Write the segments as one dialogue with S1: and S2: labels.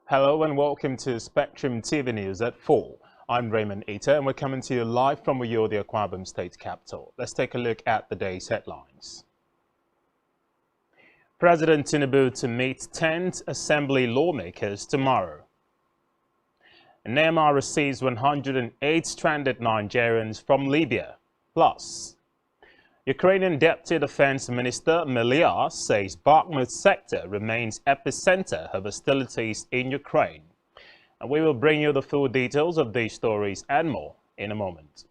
S1: Hello and welcome to Spectrum TV News at 4. I'm Raymond Ita and we're coming to you live from Uyo, the Akwa Ibom state capital. Let's take a look at the day's headlines. President Tinubu to meet 10th Assembly lawmakers tomorrow. Myanmar receives 108 stranded Nigerians from Libya. Plus, Ukrainian Deputy Defense Minister Melia says Bakhmut sector remains epicenter of hostilities in Ukraine. And we will bring you the full details of these stories and more in a moment.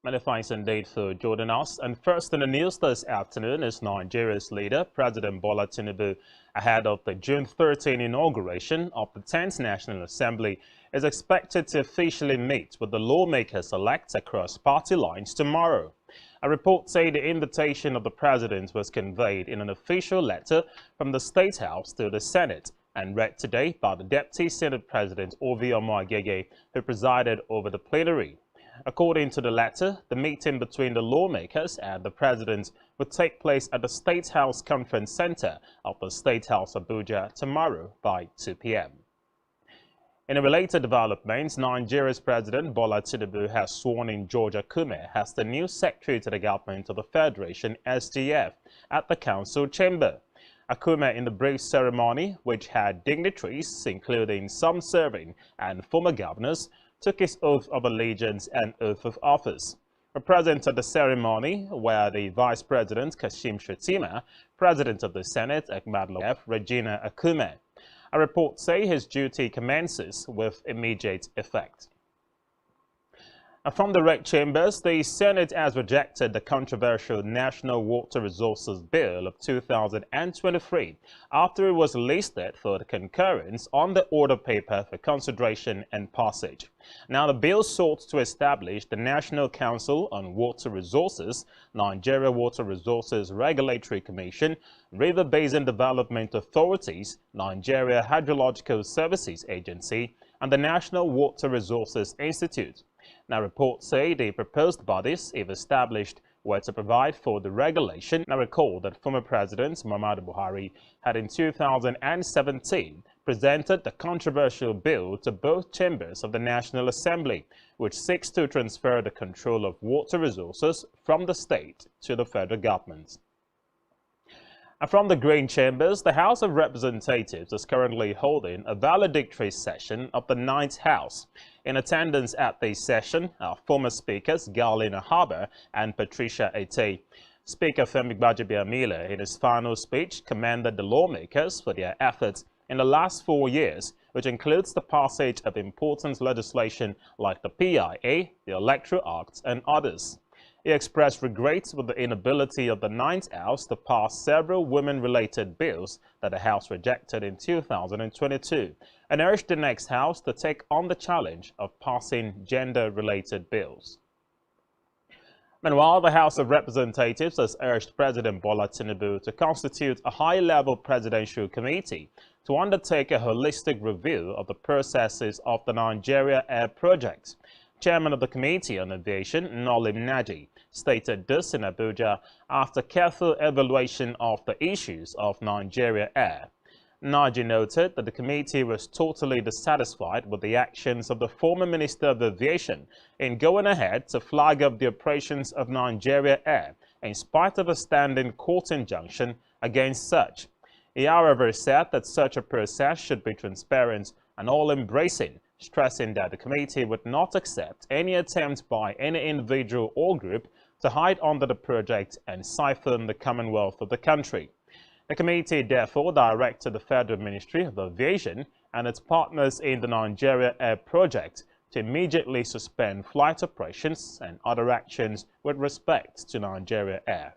S1: Many thanks indeed for joining us. And first in the news this afternoon is Nigeria's leader, President Bola Tinubu, ahead of the June 13 inauguration of the 10th National Assembly, is expected to officially meet with the lawmakers-elect across party lines tomorrow. A report said the invitation of the president was conveyed in an official letter from the State House to the Senate and read today by the Deputy Senate President Ovi Omoagege, who presided over the plenary. According to the letter, the meeting between the lawmakers and the president would take place at the State House Conference Center of the State House Abuja tomorrow by 2 p.m. In a related development, Nigeria's President Bola Tinubu has sworn in George Akume as the new Secretary to the Government of the Federation, SGF, at the Council Chamber. Akume, in the brief ceremony, which had dignitaries, including some serving and former governors, took his oath of allegiance and oath of office. Present at the ceremony were the Vice President Kashim Shettima, President of the Senate Ahmad F. Regina Akume. A report says his duty commences with immediate effect. From the Red Chambers, the Senate has rejected the controversial National Water Resources Bill of 2023 after it was listed for the concurrence on the order paper for consideration and passage. Now, the bill sought to establish the National Council on Water Resources, Nigeria Water Resources Regulatory Commission, River Basin Development Authorities, Nigeria Hydrological Services Agency, and the National Water Resources Institute. Now, reports say the proposed bodies, if established, were to provide for the regulation. Now, recall that former President Muhammadu Buhari had in 2017 presented the controversial bill to both chambers of the National Assembly, which seeks to transfer the control of water resources from the state to the federal government. And from the Green Chambers, the House of Representatives is currently holding a valedictory session of the 9th House. In attendance at the session are former Speakers Galina Harbour and Patricia Ete. Speaker Femi Gbajabiamila, in his final speech, commended the lawmakers for their efforts in the last 4 years, which includes the passage of important legislation like the PIA, the Electoral Act, and others. He expressed regret with the inability of the 9th House to pass several women-related bills that the House rejected in 2022 and urged the next House to take on the challenge of passing gender-related bills. Meanwhile, the House of Representatives has urged President Bola Tinubu to constitute a high-level presidential committee to undertake a holistic review of the processes of the Nigeria Air Project. Chairman of the Committee on Aviation, Nolim Naji, stated this in Abuja after careful evaluation of the issues of Nigeria Air. Naji noted that the committee was totally dissatisfied with the actions of the former Minister of Aviation in going ahead to flag up the operations of Nigeria Air in spite of a standing court injunction against such. He, however, said that such a process should be transparent and all-embracing, stressing that the committee would not accept any attempt by any individual or group to hide under the project and siphon the commonwealth of the country. The committee therefore directed the Federal Ministry of Aviation and its partners in the Nigeria Air Project to immediately suspend flight operations and other actions with respect to Nigeria Air.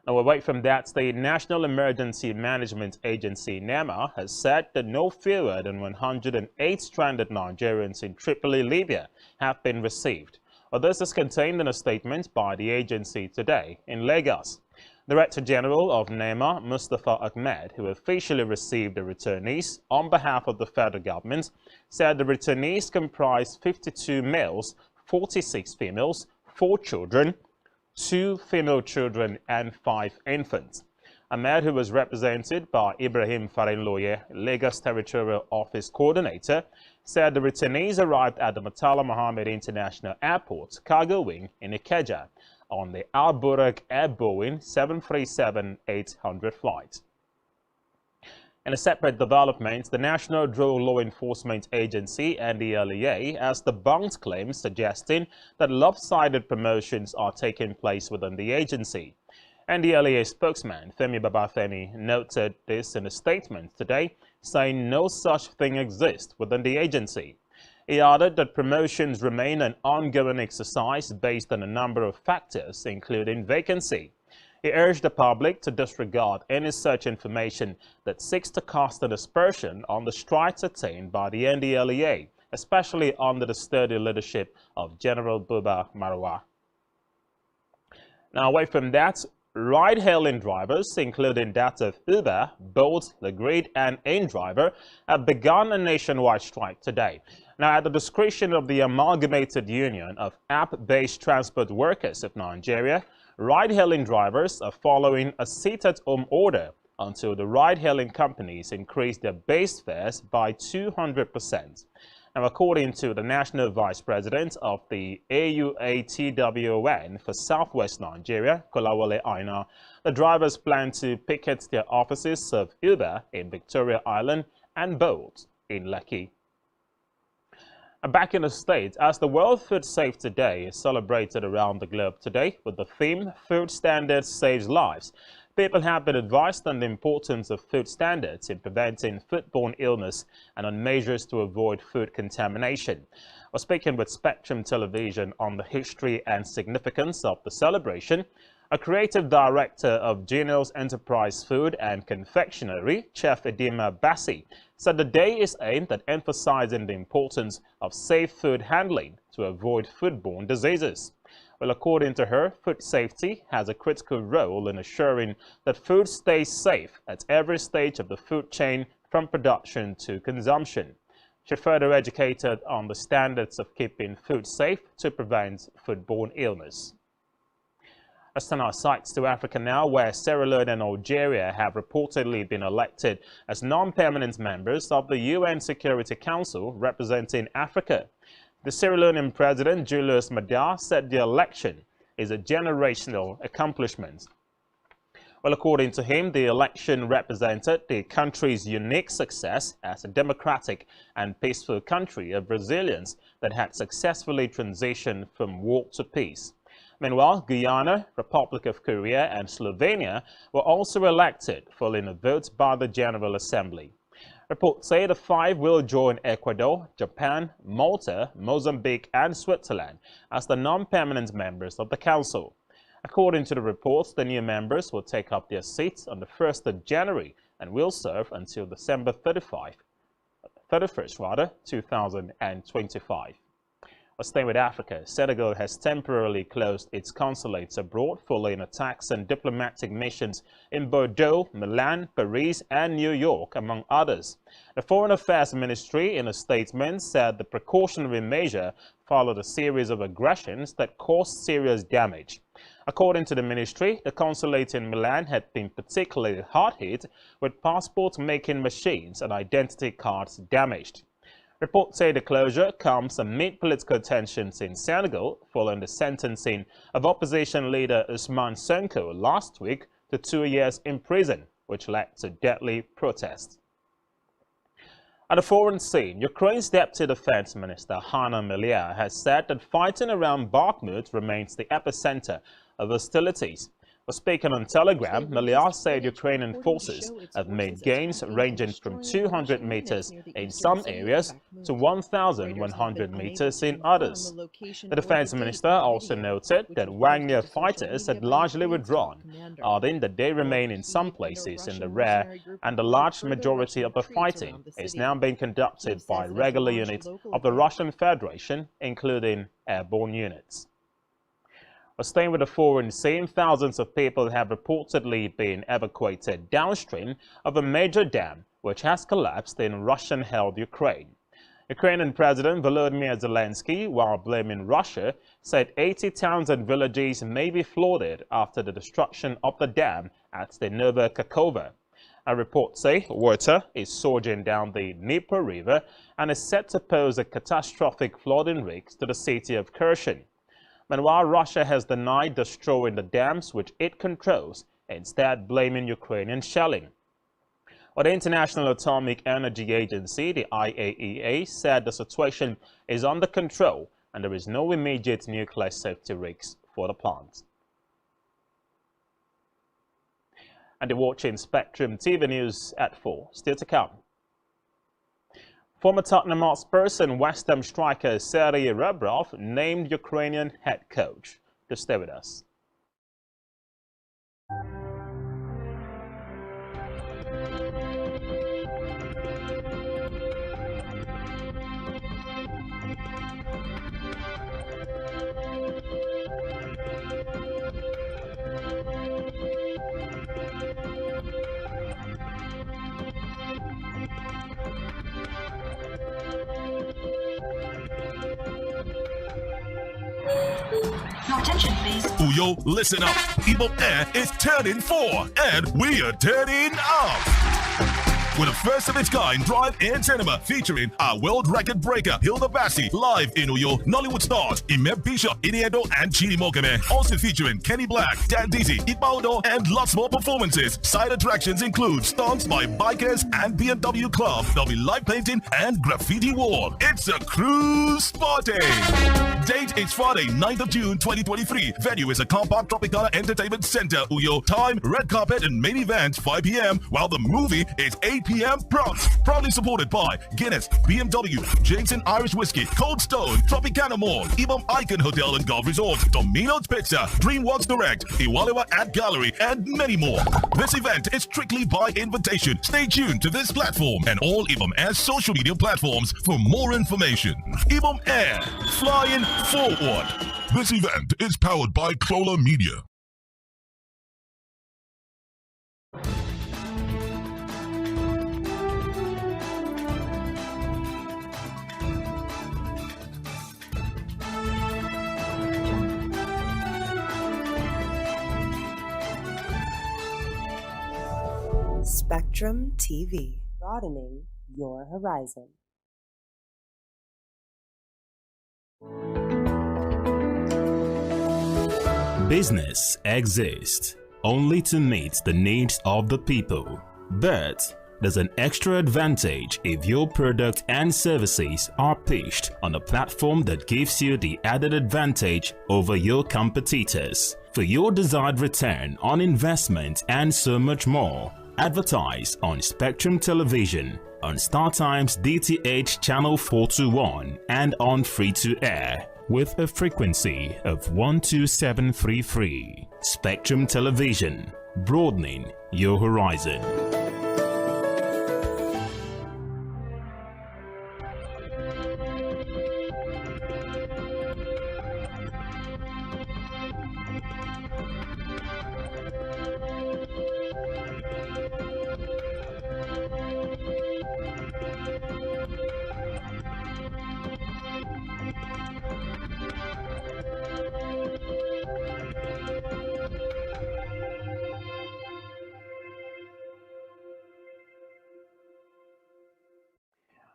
S1: Now, away from that, the National Emergency Management Agency, NEMA, has said that no fewer than 108 stranded Nigerians in Tripoli, Libya, have been received. Well, this is contained in a statement by the agency today in Lagos. Director General of NEMA, Mustafa Ahmed, who officially received the returnees on behalf of the federal government, said the returnees comprise 52 males, 46 females, 4 children, 2 female children and 5 infants. Ahmed, who was represented by Ibrahim Farinloye, Lagos Territorial Office Coordinator, said the returnees arrived at the Murtala Mohammed International Airport cargo wing in Ikeja on the Al Burak Air Boeing 737-800 flight. In a separate development, the National Drug Law Enforcement Agency, NDLEA, has debunked claims suggesting that lopsided promotions are taking place within the agency. NDLEA spokesman Femi Babafemi noted this in a statement today, saying no such thing exists within the agency. He added that promotions remain an ongoing exercise based on a number of factors, including vacancy. He urged the public to disregard any such information that seeks to cast an aspersion on the strides attained by the NDLEA, especially under the sturdy leadership of General Buba Marwa. Now, away from that, ride-hailing drivers, including that of Uber, Bolt, The Grid, and InDriver, have begun a nationwide strike today. Now, at the discretion of the Amalgamated Union of App-Based Transport Workers of Nigeria, ride-hailing drivers are following a sit-at-home order until the ride-hailing companies increase their base fares by 200%. Now, according to the National Vice President of the AUATWON for Southwest Nigeria, Kolawole Aina, the drivers plan to picket their offices of Uber in Victoria Island and Bolt in Lekki. Back in the States, as the World Food Safety Day is celebrated around the globe today with the theme Food Standards Saves Lives, people have been advised on the importance of food standards in preventing foodborne illness and on measures to avoid food contamination. We're speaking with Spectrum Television on the history and significance of the celebration. A creative director of Genius Enterprise Food and Confectionery, Chef Edima Bassi, said the day is aimed at emphasizing the importance of safe food handling to avoid foodborne diseases. Well, according to her, food safety has a critical role in assuring that food stays safe at every stage of the food chain from production to consumption. She further educated on the standards of keeping food safe to prevent foodborne illness. Let's turn our sights to Africa now, where Sierra Leone and Algeria have reportedly been elected as non-permanent members of the UN Security Council representing Africa. The Sierra Leonean President Julius Maada said the election is a generational accomplishment. Well, according to him, the election represented the country's unique success as a democratic and peaceful country of resilience that had successfully transitioned from war to peace. Meanwhile, Guyana, Republic of Korea, and Slovenia were also elected following a vote by the General Assembly. Reports say the 5 will join Ecuador, Japan, Malta, Mozambique, and Switzerland as the non-permanent members of the Council. According to the reports, the new members will take up their seats on the 1st of January and will serve until December 31st, 2025. Staying with Africa, Senegal has temporarily closed its consulates abroad following attacks on diplomatic missions in Bordeaux, Milan, Paris, and New York, among others. The Foreign Affairs Ministry, in a statement, said the precautionary measure followed a series of aggressions that caused serious damage. According to the ministry, the consulate in Milan had been particularly hard hit, with passport-making machines and identity cards damaged. Reports say the closure comes amid political tensions in Senegal following the sentencing of opposition leader Ousmane Sonko last week to 2 years in prison, which led to deadly protests. At the foreign scene, Ukraine's Deputy Defense Minister Hanna Maliar has said that fighting around Bakhmut remains the epicenter of hostilities. Speaking on Telegram, Maliar said Ukrainian forces have made gains ranging from 200 meters in some areas to 1,100 meters in others. The defense minister also noted that Wagner fighters had largely withdrawn, adding that they remain in some places in the rear, and the large majority of the fighting is now being conducted by regular units of the Russian Federation, including airborne units. Staying with the foreign scene, thousands of people have reportedly been evacuated downstream of a major dam which has collapsed in Russian-held Ukraine. Ukrainian President Volodymyr Zelensky, while blaming Russia, said 80 towns and villages may be flooded after the destruction of the dam at the Nova Kakhovka. A report says water is surging down the Dnieper River and is set to pose a catastrophic flooding risk to the city of Kherson. But while Russia has denied destroying the dams which it controls, instead blaming Ukrainian shelling. Well, the International Atomic Energy Agency, the IAEA, said the situation is under control and there is no immediate nuclear safety risks for the plant. And you're watching Spectrum TV News at 4. Still to come. Former Tottenham Hotspur and West Ham striker Sergei Rebrov named Ukrainian head coach. Just stay with us.
S2: Your attention, please.
S3: Uyo, listen up. Ibom Air is turning 4, and we are turning up. With a first-of-its-kind drive-in cinema featuring our world record breaker Hilda Bassi live in Uyo, Nollywood stars Ime Bishop, Iniedo, and Chidi Mokeme. Also featuring Kenny Black, Dan Dizzy, Ibaldo, and lots more performances. Side attractions include stunts by bikers and BMW Club. There'll be live painting and graffiti wall. It's a cruise party. Date is Friday, 9th of June 2023. Venue is a car park Tropicana Entertainment Center, Uyo. Time, red carpet and main event 5 p.m. while the movie is 8 p.m. prompt. Proudly supported by Guinness, BMW, Jameson Irish Whiskey, Cold Stone, Tropicana Mall, Ibom Icon Hotel and Golf Resort, Domino's Pizza, DreamWorks Direct, Iwalewa Art Gallery, and many more. This event is strictly by invitation. Stay tuned to this platform and all Ibom Air social media platforms for more information. Ibom Air, flying forward. This event is powered by Clola Media.
S4: Spectrum TV, broadening your horizon.
S5: Business exists only to meet the needs of the people, but there's an extra advantage if your product and services are pitched on a platform that gives you the added advantage over your competitors. For your desired return on investment and so much more, advertise on Spectrum Television, on StarTime's DTH Channel 421 and on free-to-air with a frequency of 12733. Spectrum Television, broadening your horizon.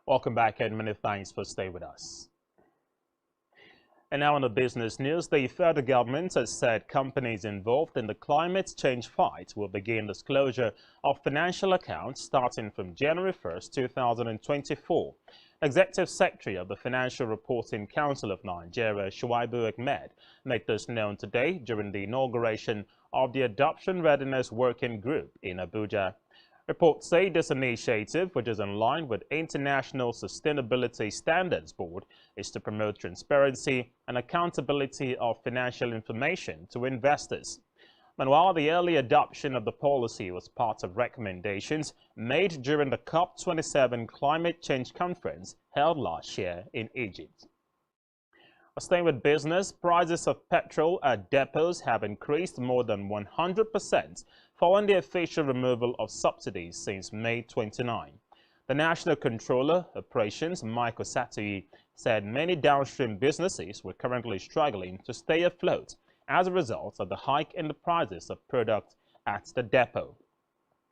S1: Welcome back and many thanks for staying with us. And now on the business news, the federal government has said companies involved in the climate change fight will begin disclosure of financial accounts starting from January 1st, 2024. Executive Secretary of the Financial Reporting Council of Nigeria, Shuaibu Ahmed, made this known today during the inauguration of the Adoption Readiness Working Group in Abuja. Reports say this initiative, which is in line with International Sustainability Standards Board, is to promote transparency and accountability of financial information to investors. And while the early adoption of the policy was part of recommendations made during the COP27 Climate Change Conference held last year in Egypt. Staying with business, prices of petrol at depots have increased more than 100% following the official removal of subsidies since May 29. The National Controller Operations, Michael Satuyi, said many downstream businesses were currently struggling to stay afloat as a result of the hike in the prices of products at the depot.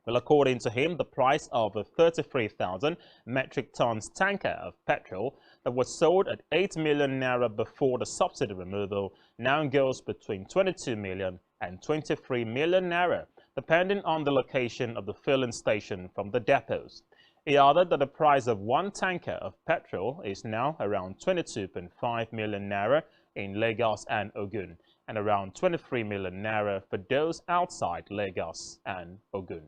S1: Well, according to him, the price of a 33,000 metric tons tanker of petrol that was sold at 8 million naira before the subsidy removal now goes between 22 million and 23 million naira, depending on the location of the filling station from the depots. He added that the price of one tanker of petrol is now around 22.5 million naira in Lagos and Ogun, and around 23 million naira for those outside Lagos and Ogun.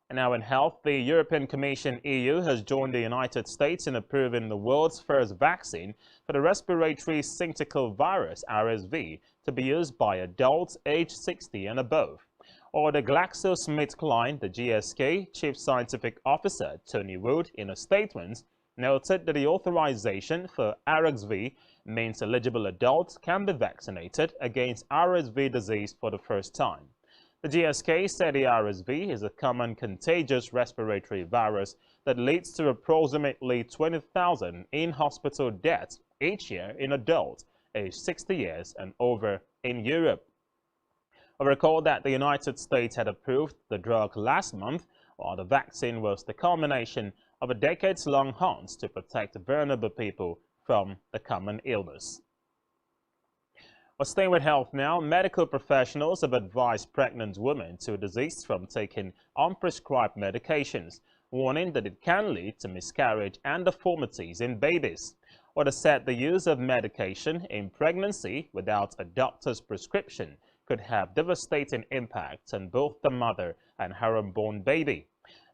S1: And now in health, the European Commission (EU) has joined the United States in approving the world's first vaccine for the respiratory syncytial virus (RSV) to be used by adults aged 60 and above. Or the GlaxoSmithKline, the GSK Chief Scientific Officer Tony Wood, in a statement, noted that the authorization for RSV means eligible adults can be vaccinated against RSV disease for the first time. The GSK said the RSV is a common contagious respiratory virus that leads to approximately 20,000 in-hospital deaths each year in adults aged 60 years and over in Europe. I recall that the United States had approved the drug last month, while the vaccine was the culmination of a decades-long hunt to protect vulnerable people from the common illness. Well, staying with health now, medical professionals have advised pregnant women to desist from taking unprescribed medications, warning that it can lead to miscarriage and deformities in babies. Or they said the use of medication in pregnancy without a doctor's prescription could have devastating impacts on both the mother and her unborn baby.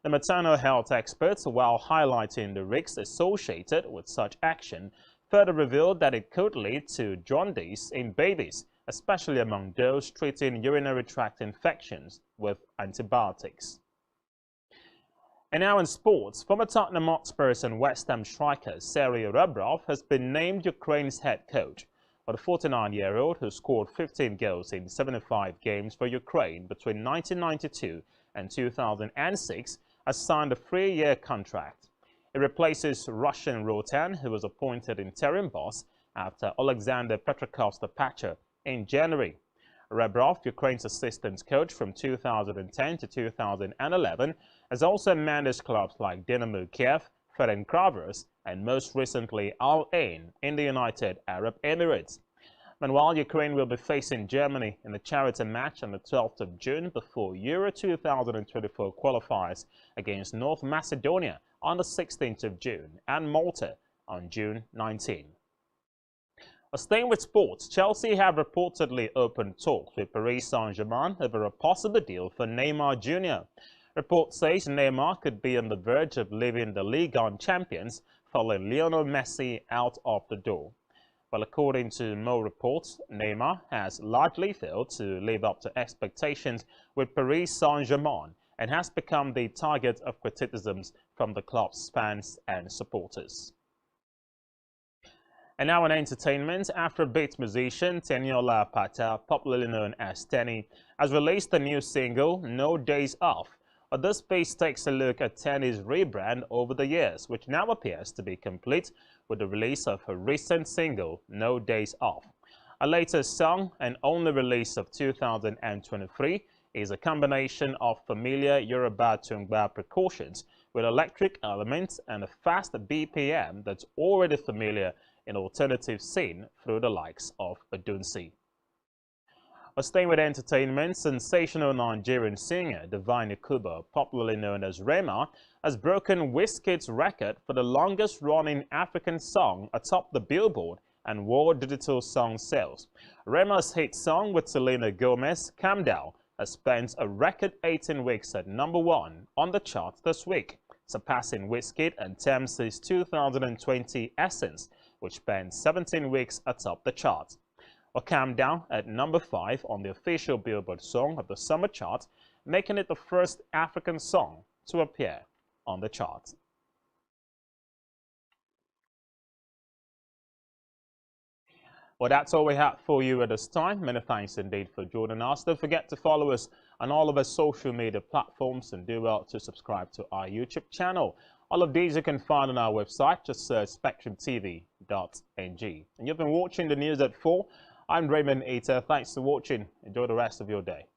S1: The maternal health experts, while highlighting the risks associated with such action, further revealed that it could lead to jaundice in babies, especially among those treating urinary tract infections with antibiotics. And now in sports, former Tottenham Hotspurs and West Ham striker Sergei Rebrov has been named Ukraine's head coach. For the 49-year-old, who scored 15 goals in 75 games for Ukraine between 1992 and 2006, has signed a 3-year contract. It replaces Russian Rotan, who was appointed interim boss after Alexander Petrakov's departure in January. Rebrov, Ukraine's assistant coach from 2010 to 2011, has also managed clubs like Dynamo Kiev, Ferencváros, and most recently Al Ain in the United Arab Emirates. Meanwhile, Ukraine will be facing Germany in a charity match on the 12th of June before Euro 2024 qualifiers against North Macedonia on the 16th of June and Malta on June 19. Staying with sports, Chelsea have reportedly opened talks with Paris Saint-Germain over a possible deal for Neymar Jr. Report says Neymar could be on the verge of leaving the Ligue 1 champions following Lionel Messi out of the door. Well, according to Mo reports, Neymar has largely failed to live up to expectations with Paris Saint-Germain and has become the target of criticisms from the club's fans and supporters. And now in entertainment, Afrobeat musician Teniola Pata, popularly known as Tenny, has released a new single, No Days Off. This piece takes a look at Tenny's rebrand over the years, which now appears to be complete with the release of her recent single, No Days Off. Her latest song, and only release of 2023, is a combination of familiar Yoruba Tungba precautions with electric elements and a fast BPM that's already familiar in alternative scene through the likes of Odunsi. We're staying with entertainment. Sensational Nigerian singer Divine Ikuba, popularly known as Rema, has broken Wizkid's record for the longest-running African song atop the Billboard and World Digital Song sales. Rema's hit song with Selena Gomez, Calm Down, has spent a record 18 weeks at #1 on the charts this week, surpassing Wizkid and Tems' 2020 Essence, which spent 17 weeks atop the chart. Or Calm Down at #5 on the official Billboard Song of the Summer chart, making it the first African song to appear on the chart. Well, that's all we have for you at this time. Many thanks indeed for joining us. Don't forget to follow us on all of our social media platforms and do well to subscribe to our YouTube channel. All of these you can find on our website. Just search spectrumtv.ng. And you've been watching the news at 4. I'm Raymond Eater. Thanks for watching. Enjoy the rest of your day.